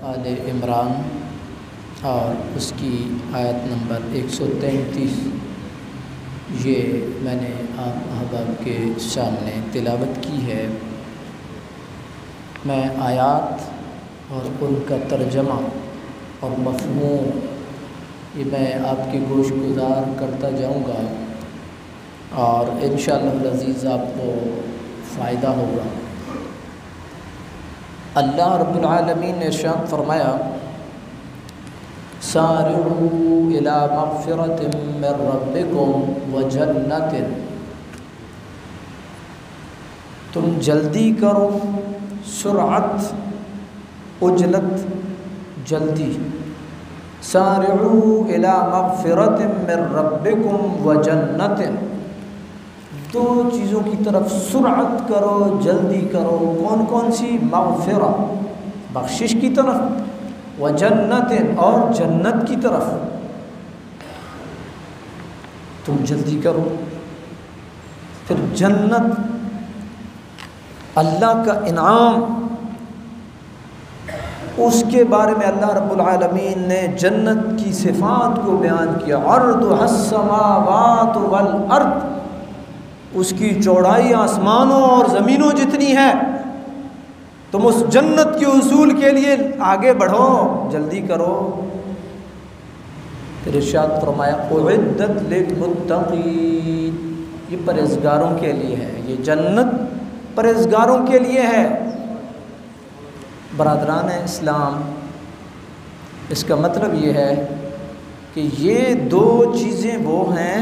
आले इमरान और उसकी आयत नंबर 133 ये मैंने आप अहबाब के सामने तिलावत की है। मैं आयात और उनका तर्जमा और मफ़हूम ये मैं आपके गोश गुज़ार करता जाऊँगा और इंशाअल्लाह अज़ीज़ आपको फ़ायदा होगा। अल्लाह रब्बुल आलमीन ने इरशाद फरमाया, सारिऊ इला मग़फ़िरतिन मिन रब्बिकुम व जन्नतिन, तुम जल्दी करो, सुरअत उजलत जल्दी, सारिऊ इला मग़फ़िरतिन मिन रब्बिकुम व जन्नतिन, दो चीज़ों की तरफ सुरअत करो, जल्दी करो। कौन कौन सी? मग़फ़िरा बख्शिश की तरफ, व जन्नतिन और जन्नत की तरफ तुम जल्दी करो। फिर जन्नत अल्लाह का इनाम, उसके बारे में अल्लाह रब्बुल आलमीन ने जन्नत की सिफ़ात को बयान किया। अर्दुहस समावात वल अर्द, उसकी चौड़ाई आसमानों और ज़मीनों जितनी है। तुम उस जन्नत के उसूल के लिए आगे बढ़ो, जल्दी करो। फिर इरशाद फरमाया, उइद्दत लिलमुत्तक़ीन, ये परहेज़गारों के लिए है, ये जन्नत परहेज़गारों के लिए है। बरादरान इस्लाम, इसका मतलब ये है कि ये दो चीज़ें वो हैं,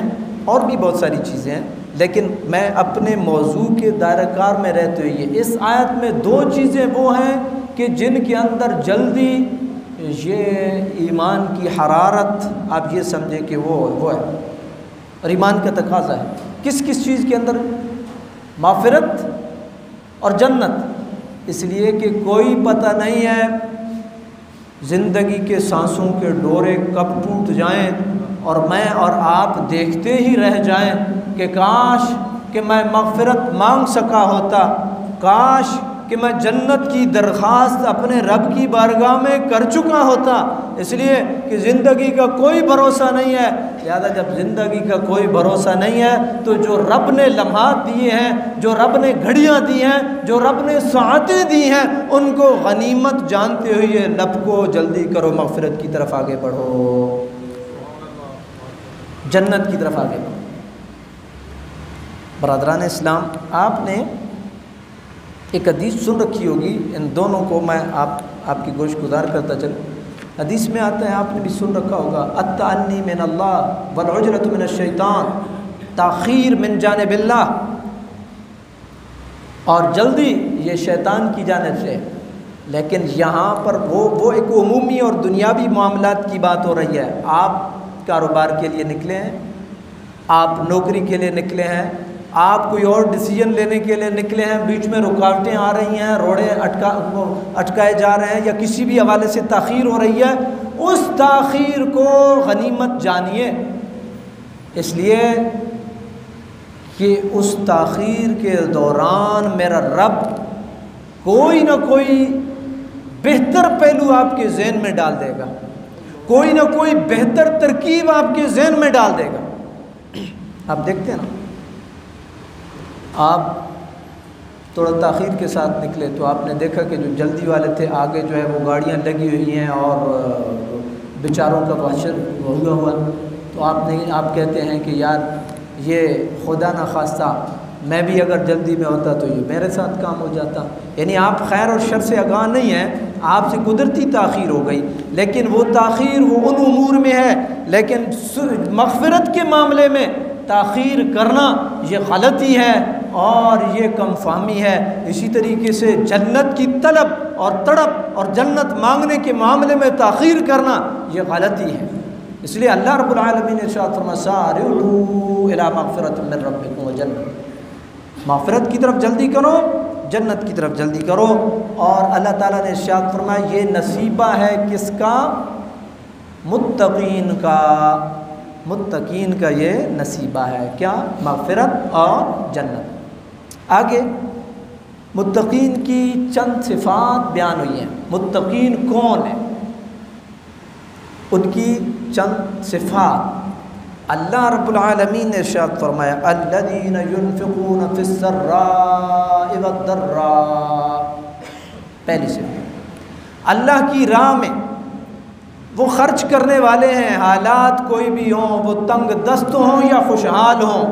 और भी बहुत सारी चीज़ें हैं, लेकिन मैं अपने मौजू के दायराकार में रहते हुए इस आयत में दो चीज़ें वो हैं कि जिनके अंदर जल्दी ये ईमान की हरारत, आप ये समझें कि वो है और ईमान का तकाज़ा है। किस किस चीज़ के अंदर? माग़फ़िरत और जन्नत। इसलिए कि कोई पता नहीं है ज़िंदगी के सांसों के डोरे कब टूट जाएं और मैं और आप देखते ही रह जाएं कि काश कि मैं मग़फ़िरत मांग सका होता, काश कि मैं जन्नत की दरख्वास्त अपने रब की बारगाह में कर चुका होता। इसलिए कि ज़िंदगी का कोई भरोसा नहीं है। लिहाजा जब ज़िंदगी का कोई भरोसा नहीं है तो जो रब ने लम्हात दिए हैं, जो रब ने घड़ियाँ दी हैं, जो रब ने साअतें दी हैं, उनको गनीमत जानते हुए लब को जल्दी करो, मग़फ़िरत की तरफ आगे बढ़ो, जन्नत की तरफ आगे बढ़ो। बरादरान इस्लाम, आपने एक हदीस सुन रखी होगी, इन दोनों को मैं आपकी गोश गुज़ार करता चलूँ। हदीस में आता है, आपने भी सुन रखा होगा, अत्तअन्नी मिन अल्लाह वल उजरतु मिन अश-शैतान, ताख़ीर मिन जानिबिल्लाह, और जल्दी ये शैतान की जानिब से। लेकिन यहाँ पर वो एक उमूमी और दुनियावी मामलात की बात हो रही है। आप कारोबार के लिए निकले हैं, आप नौकरी के लिए निकले हैं, आप कोई और डिसीजन लेने के लिए निकले हैं, बीच में रुकावटें आ रही हैं, रोड़े अटकाए जा रहे हैं या किसी भी हवाले से ताख़ीर हो रही है, उस ताख़ीर को गनीमत जानिए। इसलिए कि उस ताख़ीर के दौरान मेरा रब कोई ना कोई बेहतर पहलू आपके ज़हन में डाल देगा, कोई ना कोई बेहतर तरकीब आपके ज़हन में डाल देगा। आप देखते हैं ना, आप थोड़ा ताख़ीर के साथ निकले तो आपने देखा कि जो जल्दी वाले थे, आगे जो है वो गाड़ियाँ लगी हुई हैं और बेचारों का वाशर हुआ, तो आप कहते हैं कि यार ये खुदा न खास्ता मैं भी अगर जल्दी में होता तो ये मेरे साथ काम हो जाता। यानी आप खैर और शर से आगाह नहीं हैं, आपसे कुदरती ताख़ीर हो गई, लेकिन वो ताख़ीर वो उन उमूर में है। लेकिन मग़फ़िरत के मामले में ताख़ीर करना ये गलती है और ये कमफ़हमी है। इसी तरीके से जन्नत की तलब और तड़प और जन्नत मांगने के मामले में ताख़ीर करना ये गलती है। इसलिए अल्लाह रब्बुल आलमीन ने इरशाद फरमाया, सारिऊ इला मग़फ़िरतिन मिन रब्बिकुम व जन्नत, मग़फ़िरत की तरफ जल्दी करो, जन्नत की तरफ जल्दी करो। और अल्लाह ताला ने इरशाद फरमाया, ये नसीबा है किसका? मुत्तक़ीन का, मुत्तक़ीन का ये नसीबा है। क्या? मग़फ़िरत और जन्नत। आगे मुत्तकीन की चंद सिफ़ात बयान हुई हैं। मुत्तकीन कौन है, उनकी चंद सिफ़ात अल्लाह रब्बुल आलमीन ने इरशाद फरमाया, अल्लज़ीना युनफ़िक़ूना फ़िस्सर्राइ वद्दर्रा। पहली सिफ़ात अल्लाह की राह में वो खर्च करने वाले हैं, हालात कोई भी हों, वो तंग दस्त हों या खुशहाल हों,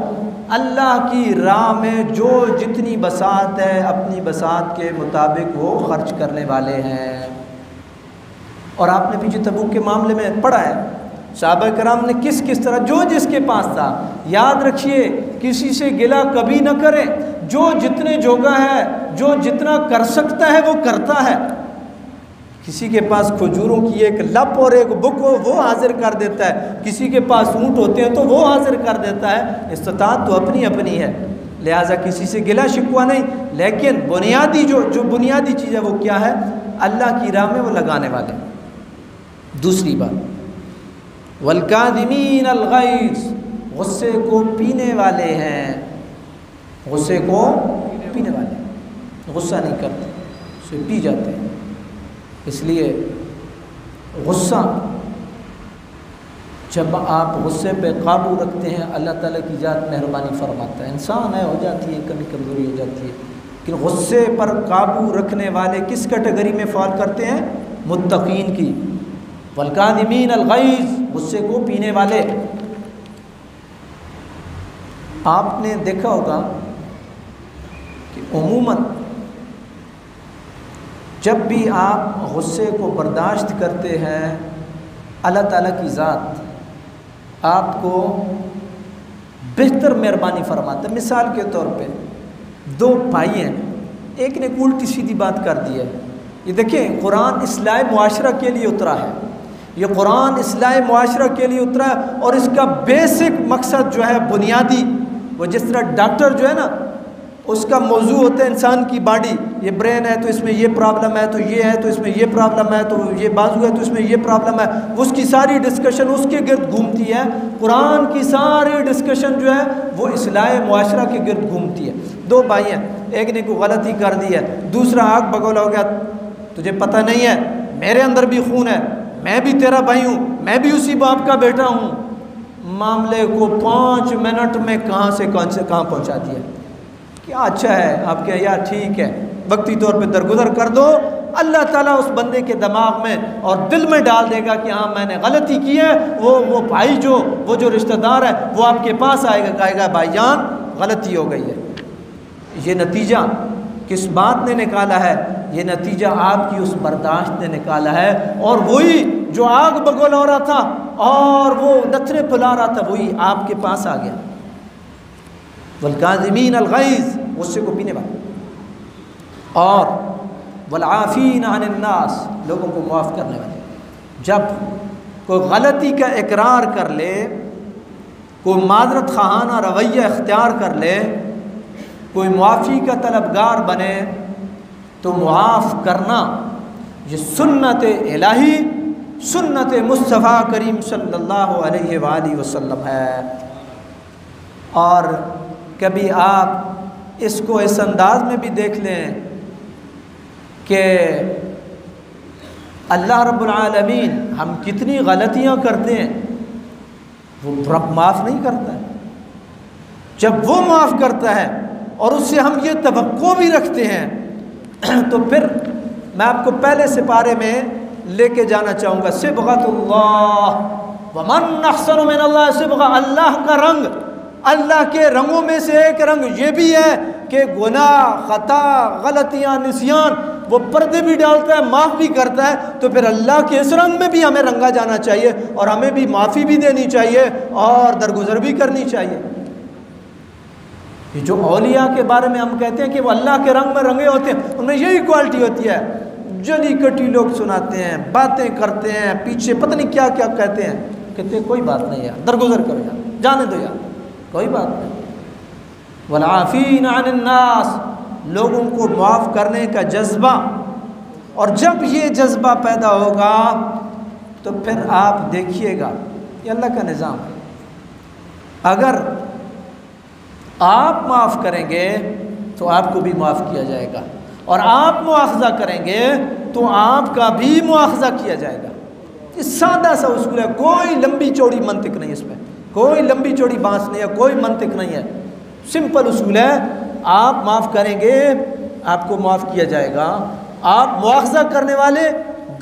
अल्लाह की राह में जो जितनी बसात है अपनी बसात के मुताबिक वो खर्च करने वाले हैं। और आपने पीछे तबूक के मामले में पढ़ा है, सहाबा कराम ने किस किस तरह जो जिसके पास था, याद रखिए किसी से गिला कभी ना करें, जो जितने जोगा है, जो जितना कर सकता है वो करता है। किसी के पास खजूरों की एक लप और एक बुक हो वो हाजिर कर देता है, किसी के पास ऊँट होते हैं तो वो हाजिर कर देता है। इस्तात तो अपनी अपनी है, लिहाजा किसी से गिला शिकवा नहीं। लेकिन बुनियादी जो बुनियादी चीज़ है वो क्या है, अल्लाह की राह में वो लगाने वाले। दूसरी बात, वल्काज़िमीन अल-गैज़, गुस्से को पीने वाले हैं, गुस्से को पीने वाले, गुस्सा नहीं करते, उसे पी जाते हैं। इसलिए गुस्सा, जब आप गुस्से पे काबू रखते हैं अल्लाह ताला की ज़ात मेहरबानी फरमाता है। इंसान है, हो जाती है कभी कमज़ोरी हो जाती है, लेकिन गुस्से पर काबू रखने वाले किस कैटेगरी में फॉल करते हैं, मुत्तकीन की। वल्काज़िमीन अल-गैज़, गुस्से को पीने वाले। आपने देखा होगा कि उमूमन जब भी आप गुस्से को बर्दाश्त करते हैं अल्लाह ताला की ज़ात आपको बेहतर मेहरबानी फरमाता है। मिसाल के तौर पे दो भाई हैं, एक ने उल्टी सीधी बात कर दी है। ये देखें, कुरान इस्लाह मुआशरा के लिए उतरा है, ये कुरान इस्लाह मुआशरा के लिए उतरा है। और इसका बेसिक मकसद जो है बुनियादी, वो जिस तरह डॉक्टर जो है ना उसका मौजू होता है इंसान की बॉडी, ये ब्रेन है तो इसमें ये प्रॉब्लम है, तो ये है तो इसमें ये प्रॉब्लम है, तो ये बाजू है तो इसमें ये प्रॉब्लम है, उसकी सारी डिस्कशन उसके गिर्द घूमती है। कुरान की सारी डिस्कशन जो है वो इस्लाह मुआशरा के गिर्द घूमती है। दो भाई हैं, एक ने कोई गलती कर दी है, दूसरा आग बगौला हो गया, तुझे पता नहीं है मेरे अंदर भी खून है, मैं भी तेरा भाई हूँ, मैं भी उसी बाप का बेटा हूँ। मामले को 5 मिनट में कहाँ से कहाँ पहुँचा दिया। क्या अच्छा है आपके, यार ठीक है, वक्ती तौर पे दरगुजर कर दो, अल्लाह ताला उस बंदे के दिमाग में और दिल में डाल देगा कि हाँ मैंने गलती की है। वो भाई वो जो रिश्तेदार है वो आपके पास आएगा, कहेगा भाईजान गलती हो गई है। ये नतीजा किस बात ने निकाला है, ये नतीजा आपकी उस बर्दाश्त ने निकाला है। और वही जो आग बगोला हो रहा था और वो नथरे फुला रहा था, वही आपके पास आ गया। वल्काज़िमीन अल-गैज़, गुस्से को पीने वाले। और वल्आफ़ीन अनिन्नास, लोगों को माफ़ करने वाले। जब कोई गलती का इकरार कर ले, कोई माज़रत ख़ाहाना रवैया इख्तियार कर ले, कोई मुआफ़ी का तलबगार बने, तो मुआफ़ करना ये सुन्नत इलाही, सुन्नत मुस्तफ़ा करीम सल्लल्लाहु अलैहि वसल्लम है। और कभी आप इसको इस अंदाज में भी देख लें कि अल्लाह रब्बुल आलमीन हम कितनी गलतियां करते हैं, वो रब माफ़ नहीं करता है। जब वो माफ़ करता है और उससे हम ये तवक्को भी रखते हैं, तो फिर मैं आपको पहले सिपारे में लेके जाना चाहूँगा। सिबग़तुल्लाह वमन अहसनु मिनल्लाह सिबग़ा, अल्लाह का रंग, अल्लाह के रंगों में से एक रंग ये भी है कि गुनाह, ख़ता, गलतियाँ, निस्यान वो पर्दे भी डालता है, माफ़ भी करता है। तो फिर अल्लाह के इस रंग में भी हमें रंगा जाना चाहिए और हमें भी माफ़ी भी देनी चाहिए और दरगुजर भी करनी चाहिए। ये जो औलिया के बारे में हम कहते हैं कि वो अल्लाह के रंग में रंगे होते हैं, उनमें यही क्वालिटी होती है। जली कटी लोग सुनाते हैं, बातें करते हैं, पीछे पता नहीं क्या क्या कहते हैं, कहते कोई बात नहीं यार, दरगुजर करो यार, जाने दो यार, कोई बात नहीं। वल्आफ़ीन अनिन्नास, लोगों को माफ़ करने का जज्बा। और जब ये जज्बा पैदा होगा तो फिर आप देखिएगा, ये अल्लाह का निज़ाम है। अगर आप माफ़ करेंगे तो आपको भी माफ़ किया जाएगा, और आप मुआखज़ा करेंगे तो आपका भी मुआखज़ा किया जाएगा। ये सादा सा उसूल है, कोई लंबी चौड़ी मंतिक नहीं, इसमें कोई लंबी चौड़ी बांस नहीं है, कोई मंतिक नहीं है, सिंपल उसूल है। आप माफ़ करेंगे आपको माफ़ किया जाएगा, आप मुआखज़ा करने वाले,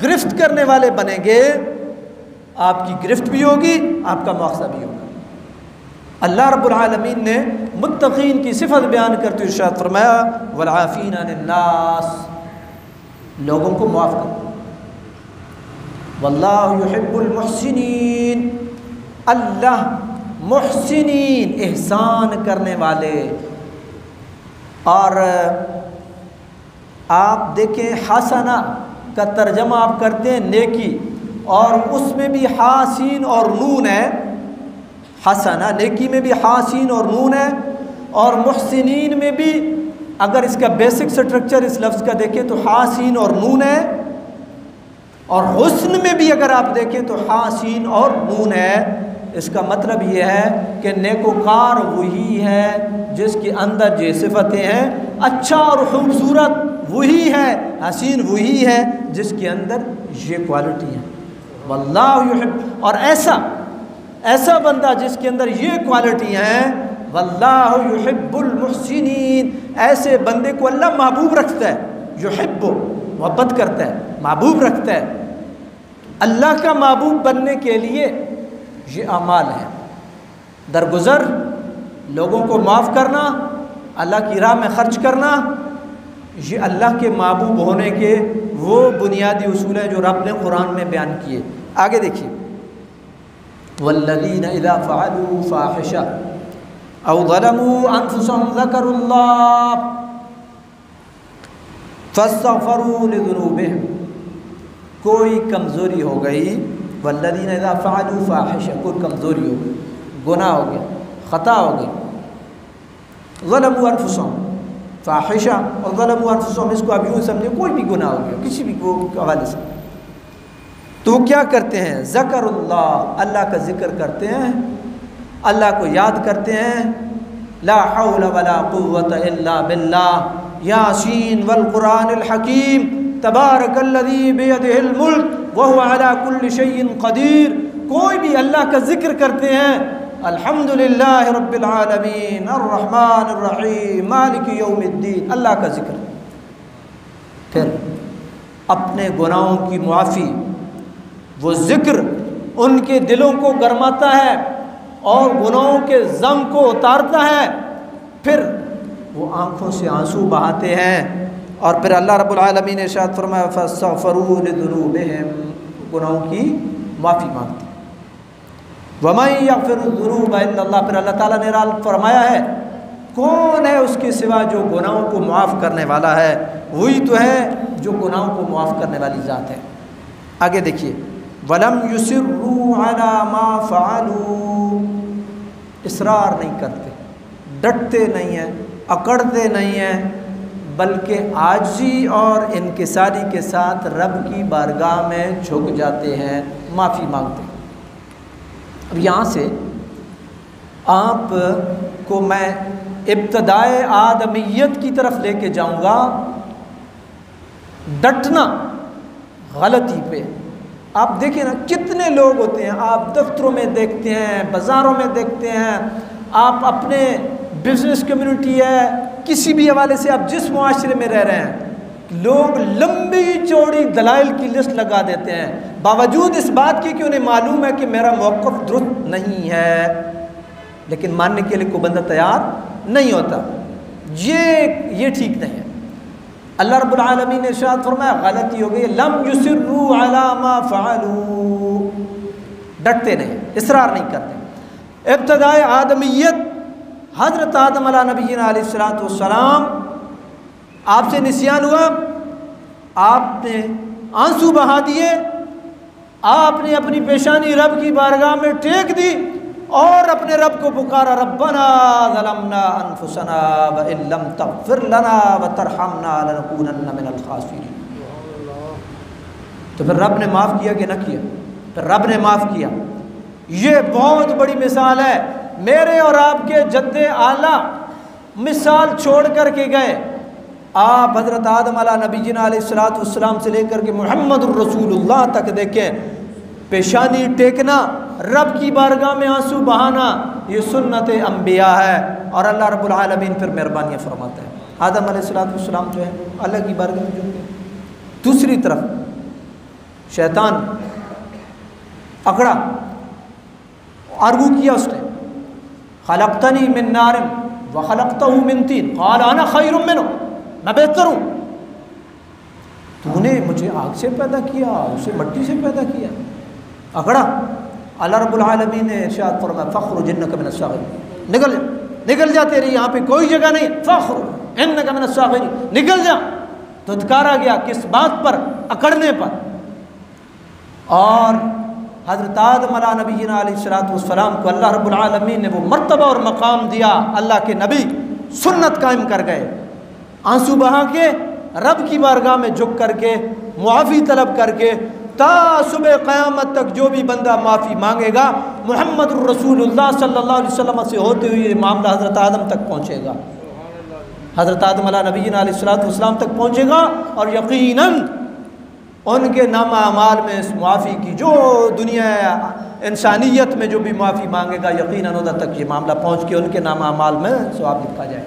गिरफ्त करने वाले बनेंगे, आपकी गिरफ्त भी होगी, आपका मुआखज़ा भी होगा। अल्लाह रब्बुल आलमीन ने मुत्तक़ीन की सिफत बयान करते हुए इरशाद फरमाया वल आफ़ीना अन्नास, लोगों को माफ़ करो, वल्लाहु युहिब्बुल मुहसिनीन, अल्लाह मुहसिनीन एहसान करने वाले। और आप देखें हसना का तर्जमा आप करते हैं नेकी, और उसमें भी हासीन और नून है, हसना नेकी में भी हासीन और नून है, और मुहसिनीन में भी अगर इसका बेसिक स्ट्रक्चर इस लफ्ज़ का देखें तो हासीन और नून है, और हुस्न में भी अगर आप देखें तो हासीन और नून है। इसका मतलब ये है कि नेकोकार वही है जिसके अंदर ये सिफतें हैं, अच्छा और खूबसूरत वही है, हसीन वही है जिसके अंदर ये क्वालिटी है। वल्लाहु युहिब्बु, और ऐसा बंदा जिसके अंदर ये क्वालिटी हैं, वल्लाहु युहिब्बुल मुहसिनीन, ऐसे बंदे को अल्लाह महबूब रखता है। युहिब्बु मोहब्बत करता है, महबूब रखता है। अल्लाह का महबूब बनने के लिए ये अमाल है, दरगुज़र लोगों को माफ़ करना, अल्लाह की राह में ख़र्च करना, ये अल्लाह के महबूब होने के वो बुनियादी उसूल हैं जो रब ने कुरान में बयान किए। आगे देखिए, वल्लज़ीना इज़ा फ़अलू फ़ाहिशा औ ज़लमू अनफुसहुम ज़करुल्लाह फ़स्तग़फ़रू लिज़ुनूबिहिम, कोई कमज़ोरी हो गई, वल्लज़ीना इज़ा फ़अलू फ़ाहिशा, कोई कमज़ोरी हो गई, गुनाह हो गया, ख़ता हो गई, ज़लमू अनफुसहुम फ़ाहिशा और ज़लमू अनफुसहुम, इसको आप यूँ समझे कोई भी गुनाह हो गया किसी भी हवाले से, तो वो क्या करते हैं, ज़करुल्लाह, अल्लाह का ज़िक्र करते हैं, अल्लाह को याद करते हैं, ला हौला वला कुव्वता इल्ला बिल्लाह, यासीन वल कुरानिल हकीम, तबारकल्लज़ी बियदिहिल मुल्क व हुवा अला कुल्लि शैइन क़दीर। कोई भी अल्लाह का ज़िक्र करते हैं, अल्हम्दुलिल्लाहि रब्बिल आलमीन अर्रहमानिर रहीम मालिकि यौमिद्दीन, अल्लाह का ज़िक्र। फिर अपने गुनाहों की मुआफ़ी, वो ज़िक्र उनके दिलों को गरमाता है और गुनाहों के ज़म को उतारता है। फिर वो आँखों से आंसू बहाते हैं, और फिर अल्लाह रब्बुल आलमीन ने इरशाद फरमाया फ़स्तग़फ़रू लिज़ुनूबिहिम, गुनाहों की माफ़ी मांगते। वमन यग़फ़िरुज़्ज़ुनूब इल्लल्लाह, फिर अल्लाह ताला ने इरशाद फरमाया है, कौन है उसके सिवा जो गुनाहों को माफ़ करने वाला है, वही तो है जो गुनाहों को माफ़ करने वाली ज़ात है। आगे देखिए, वलम युसिर्रू अला मा फ़अलू, इसरार नहीं करते, डटते नहीं हैं, अकड़ते नहीं हैं, बल्कि आजी और इनकिसारी के साथ रब की बारगाह में झुक जाते हैं, माफ़ी मांगते हैं। अब यहाँ से आप को मैं इब्तदाए आदमियत की तरफ लेके जाऊँगा। डटना गलती पे, आप देखिए ना कितने लोग होते हैं, आप दफ्तरों में देखते हैं, बाज़ारों में देखते हैं, आप अपने बिज़नेस कम्युनिटी है, किसी भी हवाले से आप जिस मुआशरे में रह रहे हैं, लोग लंबी चौड़ी दलाइल की लिस्ट लगा देते हैं, बावजूद इस बात की कि उन्हें मालूम है कि मेरा मौक़िफ़ दुरुस्त नहीं है, लेकिन मानने के लिए कोई बंदा तैयार नहीं होता। ये ठीक नहीं है। अल्लाह रब्बुल आलमीन ने इरशाद फरमाया, गलती हो गई, लम युसिर्रू अला मा फ़अलू, डटते नहीं, इसरार नहीं करते। इब्तदाए आदमियत, हज़रत आदम अला नबीना अलैहिस्सलातु वस्सलाम, आपसे निस्यान हुआ, आपने आंसू बहा दिए, आपने अपनी पेशानी रब की बारगाह में टेक दी और अपने रब को पुकारा, रब्बना ज़लमना अनफुसना व इल्लम तग़फ़िर लना व तरहमना लनकूनन्ना मिनल ख़ासिरीन। तो फिर रब ने माफ़ किया कि न किया? फिर रब ने माफ़ किया। ये बहुत बड़ी मिसाल है मेरे और आपके जद्दे आला मिसाल छोड़ कर के गए। आप हज़रत आदम अला नबीना अलैहिस्सलाम से लेकर के मुहम्मदुर रसूलुल्लाह तक देखें, पेशानी टेकना, रब की बारगाह में आंसू बहाना, ये सुन्नत अंबिया है। और अल्लाह रब्बुल आलमीन फिर मेहरबानियाँ फरमाता है। आदम अलैहिस्सलाम जो है अल्लाह की बारगाह में झुक गए। दूसरी तरफ शैतान अकड़ा, आर्गू किया उसने, खलक़तनी मिन नारिन व खलक़तहू मिन तीन क़ाल अना खैरुम मिन्हु, मैं बेहतर हूँ, तूने मुझे आग से पैदा किया, उसे मिट्टी से पैदा किया। अकड़ा। अल्लाह रब्बुल आलमीन ने इरशाद फरमाया फ़ख़्रुज इन्नका मिनस साग़िरीन, निकल जा, तेरी यहाँ पे कोई जगह नहीं, फ़ख़्रुज इन्नका मिनस साग़िरीन, निकल जा। धुतकारा गया किस बात पर? अकड़ने पर। और हज़रत आदम अला नबीना अलैहिस्सलाम को अल्लाह रब्बुल आलमीन ने वो मर्तबा और मकाम दिया, अल्लाह के नबी सुन्नत कायम कर गए, आंसू बहा के रब की बारगाह में झुक करके मुआफ़ी तलब करके, ता सुबह क़यामत तक जो भी बंदा माफ़ी मांगेगा मुहम्मदुर रसूलुल्लाह सल्लल्लाहु अलैहि वसल्लम से होते हुए मामला हज़रत आदम तक पहुँचेगा, हज़रत आदम अला नबीना अलैहिस्सलाम तक पहुँचेगा। और यकीनन उनके नामा अमाल में इस मुआफ़ी की, जो दुनिया इंसानियत में जो भी माफ़ी मांगेगा, यकीनन उधर तक ये मामला पहुँच के उनके नामा अमाल में सवाब लिखा जाए।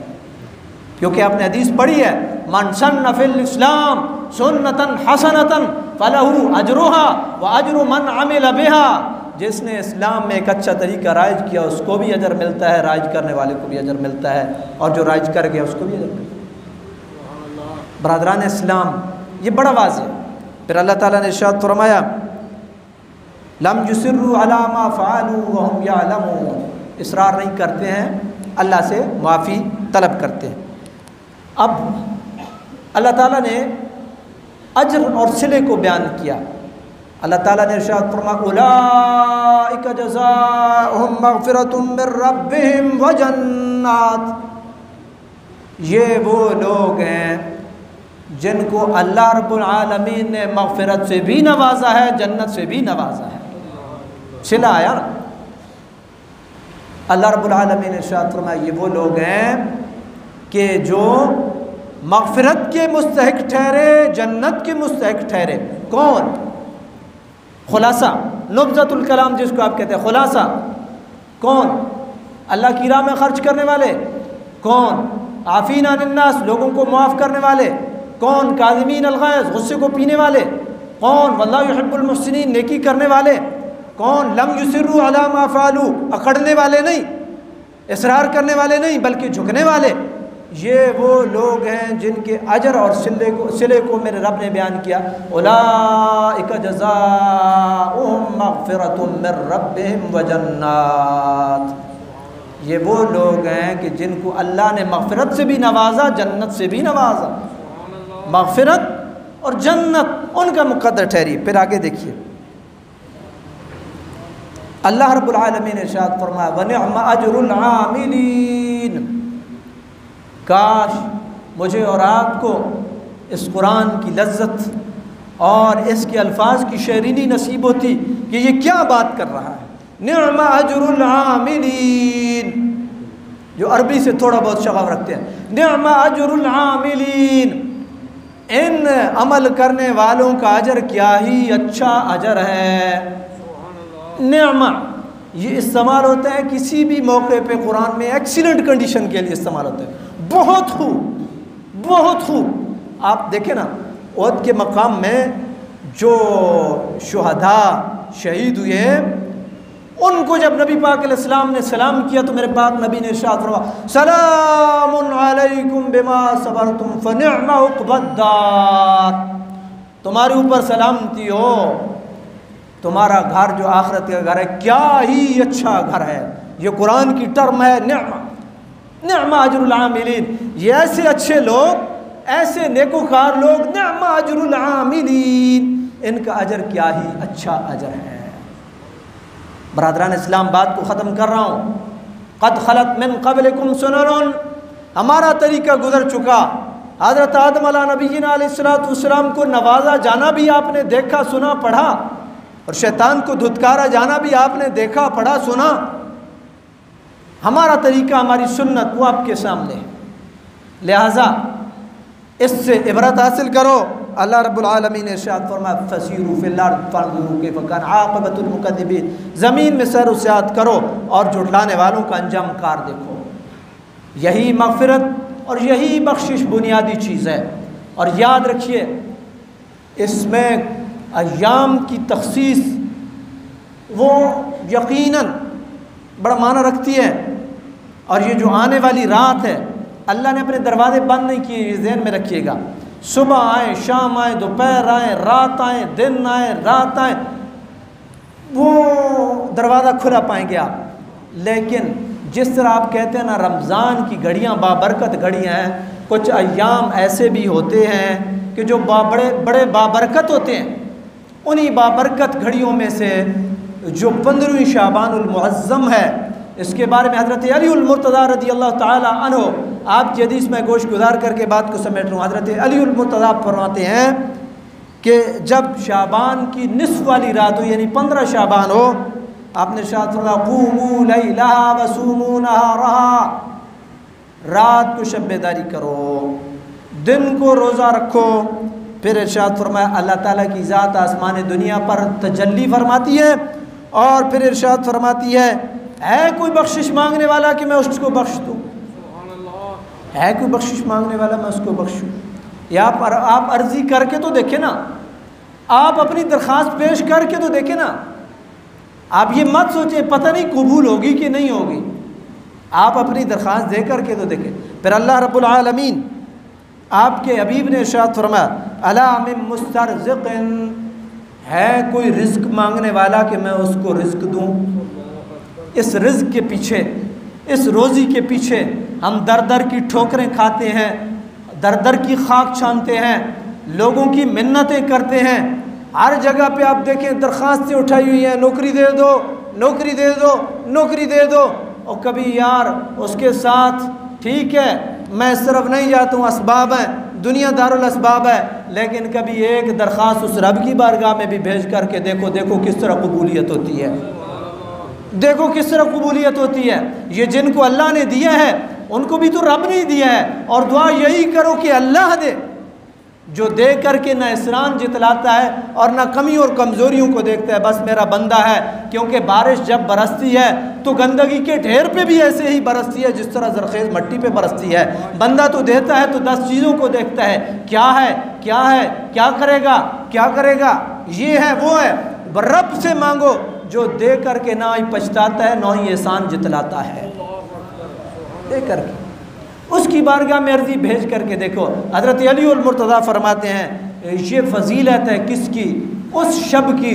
क्योंकि आपने हदीस पढ़ी है, मन सन्न फिल इस्लाम सुन्नतन हसनतन फलहू अजरुहा व अजरु मन अमिल बिहा, जिसने इस्लाम में एक अच्छा तरीका राइज किया उसको भी अजर मिलता है, राइज करने वाले को भी अजर मिलता है, और जो राइज कर गया उसको भी अजर मिलता है। बरादरान इस्लाम, ये बड़ा वाज़ेह है। फिर अल्लाह ताला ने इरशाद फरमाया लम युसिर्रु अला मा फ़अलू व हुम यअलमून, इसरार नहीं करते हैं, अल्लाह से माफ़ी तलब करते हैं। अब अल्लाह ताला ने अजर और सिले को बयान किया। अल्लाह ताला ने इरशाद फरमाया उलाइका जज़ाउहुम मग़फ़िरतुम मिर रब्बिहिम व जन्नात, ये वो लोग हैं जिनको अल्लाह रब्बुल आलमीन ने मग़फ़िरत से भी नवाजा है, जन्नत से भी नवाजा है। सिला आया ना। अल्लाह रब्बुल आलमीन ने इरशाद फरमाया ये वो लोग हैं कि जो मग़फ़िरत के मुस्तहिक़ ठहरे, जन्नत के मुस्तहिक़ ठहरे। कौन? खुलासा, नुब्ज़तुल कलाम जिसको आप कहते हैं, खुलासा। कौन? अल्लाह की राह में ख़र्च करने वाले। कौन? आफ़ीन अनिन नास, लोगों को माफ़ करने वाले। कौन? काज़िमीन अल ग़ैज़, गुस्से को पीने वाले। कौन? वल्लाहु युहिब्बुल मुहसिनीन, नेकी करने वाले। कौन? लम युसिर्रु अला मा फ़अलू, अकड़ने वाले नहीं, इसरार करने वाले नहीं, बल्कि झुकने वाले। ये वो लोग हैं जिनके अजर और सिले को मेरे रब ने बयान किया, उलाइका जज़ाउहुम मग़फ़िरतुम मिर रब्बिहिम व जन्नात, ये वो लोग हैं कि जिनको अल्लाह ने मग़फ़िरत से भी नवाजा, जन्नत से भी नवाजा। मग़फ़िरत और जन्नत उनका मुक़द्दर ठहरी। फिर आगे देखिए, अल्लाह रब्बुल आलमीन ने इरशाद फरमाया व निअमा अजरुल आमिलीन, काश मुझे और आपको इस कुरान की लज्जत और इसके अल्फाज की शरीनी नसीब होती कि ये क्या बात कर रहा है। निअमा अजरुल आमिलीन, जो अरबी से थोड़ा बहुत शग़फ रखते हैं, निअमा अजरुल आमिलीन, इन अमल करने वालों का अजर क्या ही अच्छा अजर है। निअमा ये इस्तेमाल होता है किसी भी मौके पे कुरान में एक्सीलेंट कंडीशन के लिए इस्तेमाल होता है। बहुत खूब, बहुत खूब। आप देखें ना, उहद के मकाम में जो शुहदा शहीद हुए, उनको जब नबी पाक अलैहिस्सलाम ने सलाम किया तो मेरे पाक नबी ने इरशाद फरमाया सलामुन अलैकुम बिमा सबरतुम फनिअमा उक़बद्दार, तुम्हारे ऊपर सलामती हो, तुम्हारा घर जो आखिरत का घर है क्या ही अच्छा घर है। ये कुरान की टर्म है, निअमा, निअमा अजरुल आमिलीन। ये ऐसे अच्छे लोग, ऐसे नेकोकार लोग, निअमा अजरुल आमिलीन, इनका अजर क्या ही अच्छा अजर है। बरादरान इस्लाम, बात को ख़त्म कर रहा हूँ। क़द ख़लत मिन क़ब्लिकुम सुनन, हमारा तरीका गुजर चुका। हज़रत आदम अला नबीना अलैहिस्सलाम को नवाजा जाना भी आपने देखा, सुना, पढ़ा, और शैतान को धुतकारा जाना भी आपने देखा, पढ़ा, सुना। हमारा तरीका, हमारी सुन्नत वो आपके सामने है। लिहाजा इससे इबरत हासिल करो। अल्लाह रब्बुल आलमीन ने इरशाद फरमाया फसीरू फिल अर्द फंजुरू कैफ़ कान आक़िबतुल मुकज़्ज़िबीन, ज़मीन में सैर व सियाहत करो और झुटलाने वालों का अंजाम कार देखो। यही मग़फ़िरत और यही बख्शिश बुनियादी चीज़ है। और याद रखिए इसमें अय्याम की तख़सीस वो यकीनन बड़ा माना रखती है। और ये जो आने वाली रात है, अल्लाह ने अपने दरवाजे बंद नहीं किए, ये ज़हन में रखिएगा। सुबह आए, शाम आए, दोपहर आए, रात आए, दिन आए, रात आए, वो दरवाज़ा खुला पाएंगे आप। लेकिन जिस तरह आप कहते हैं ना रमज़ान की घड़ियाँ बाबरकत घड़ियाँ हैं, कुछ अय्याम ऐसे भी होते हैं कि जो बड़े बड़े बाबरकत होते हैं। उन्हीं बाबरकत घड़ियों में से जो 15वीं शाबानुल मुअज़्ज़म है, इसके बारे में हज़रत अलीउल मुर्तज़ा रज़ियल्लाहु ताला अन्हु, आपकी हदीस में गोश गुजार करके बात को समेट रहा हूँ। हज़रत अलीउल मुर्तज़ा फरमाते हैं कि जब शाबान की निस्फ़ वाली रात हो, यानी 15 शाबान हो, आपने इरशाद फरमाया क़ूमू लैलहा वसूमू नहारहा, रात को शब-ए-दारी करो, दिन को रोज़ा रखो। फिर इरशाद फरमाया अल्लाह ताला की ज़ात आसमान दुनिया पर तजल्ली फरमाती है और फिर इरशाद फरमाती है कोई बख्शिश मांगने वाला कि मैं उसको बख्श दूँ? है कोई बख्शिश मांगने वाला मैं उसको बख्शूँ? या आप अर्जी करके तो देखें ना, आप अपनी दरख्वास्त पेश करके तो देखें ना। आप ये मत सोचें पता नहीं कबूल होगी कि नहीं होगी, आप अपनी दरख्वास्त दे करके तो देखें। फिर अल्लाह रब्बुल आलमीन आपके हबीब ने इरशाद फरमाया अला मिन मुस्तरज़िक़िन, है कोई रिज़्क़ मांगने वाला कि मैं उसको रिज़्क़ दूँ? इस रिज़्क़ के पीछे, इस रोज़ी के पीछे हम दर दर की ठोकरें खाते हैं, दर दर की खाक छानते हैं, लोगों की मिन्नतें करते हैं। हर जगह पे आप देखें दरख्वास्तें उठाई हुई हैं, नौकरी दे दो, नौकरी दे दो, नौकरी दे दो। और कभी यार उसके साथ ठीक है मैं इस तरफ नहीं जाता हूँ, असबाब हैं, दुनिया दारुल असबाब है, लेकिन कभी एक दरख्वास्त उस रब की बारगाह में भी भेज करके देखो, देखो किस तरह कबूलियत होती है, देखो किस तरह कबूलियत होती है। ये जिनको अल्लाह ने दिया है उनको भी तो रब ने दिया है। और दुआ यही करो कि अल्लाह दे, जो दे करके ना इसरान जितलाता है और ना कमी और कमज़ोरियों को देखता है, बस मेरा बंदा है। क्योंकि बारिश जब बरसती है तो गंदगी के ढेर पे भी ऐसे ही बरसती है जिस तरह ज़रख़ेज़ मट्टी पे बरसती है। बंदा तो देता है तो 10 चीज़ों को देखता है, क्या है, क्या है, क्या करेगा, क्या करेगा, ये है वो है। रब से मांगो जो दे करके ना ही पछताता है ना ही एहसान जितलाता है, दे करके उसकी बारगाह में अर्जी भेज करके देखो। हज़रत अलीउल मुर्तज़ा फरमाते हैं ये फजीलत है किसकी? उस शब की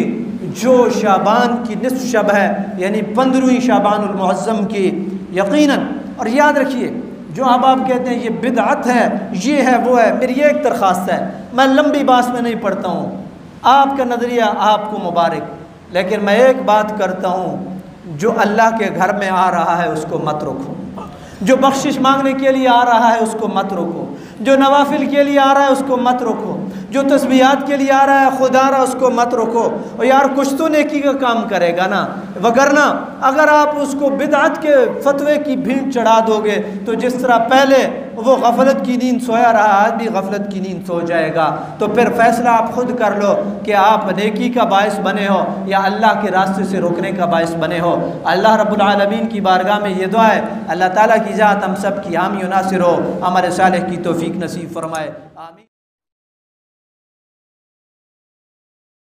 जो शाबान की निस्फ़ शब है, यानी 15वीं शाबानुल मुअज़्ज़म की यकीनन। और याद रखिए जो अब आप कहते हैं ये बिदअत है, ये है वो है, मेरी एक दरख्वास्त है, मैं लंबी बात में नहीं पढ़ता हूँ, आपका नज़रिया आपको मुबारक, लेकिन मैं एक बात करता हूँ, जो अल्लाह के घर में आ रहा है उसको मत रोको, जो बख्शिश मांगने के लिए आ रहा है उसको मत रोको, जो नवाफिल के लिए आ रहा है उसको मत रोको, जो तस्बीहात के लिए आ रहा है खुदा रहा उसको मत रोको। और यार कुछ तो नेकी का काम करेगा ना, वगरना अगर आप उसको बिदअत के फतवे की भीड़ चढ़ा दोगे तो जिस तरह पहले वो गफलत की नींद सोया रहा, आज भी गफलत की नींद सो जाएगा। तो फिर फैसला आप खुद कर लो कि आप नेकी का बायस बने हो या अल्लाह के रास्ते से रोकने का बायस बने हो। अल्लाह रब्बुल आलमीन की बारगाह में ये दुआ है, अल्लाह ताला की ज़ात हम सब की हामी नासिर हो, हमारे सालेह की तौफीक नसीब फरमाए, आमीन।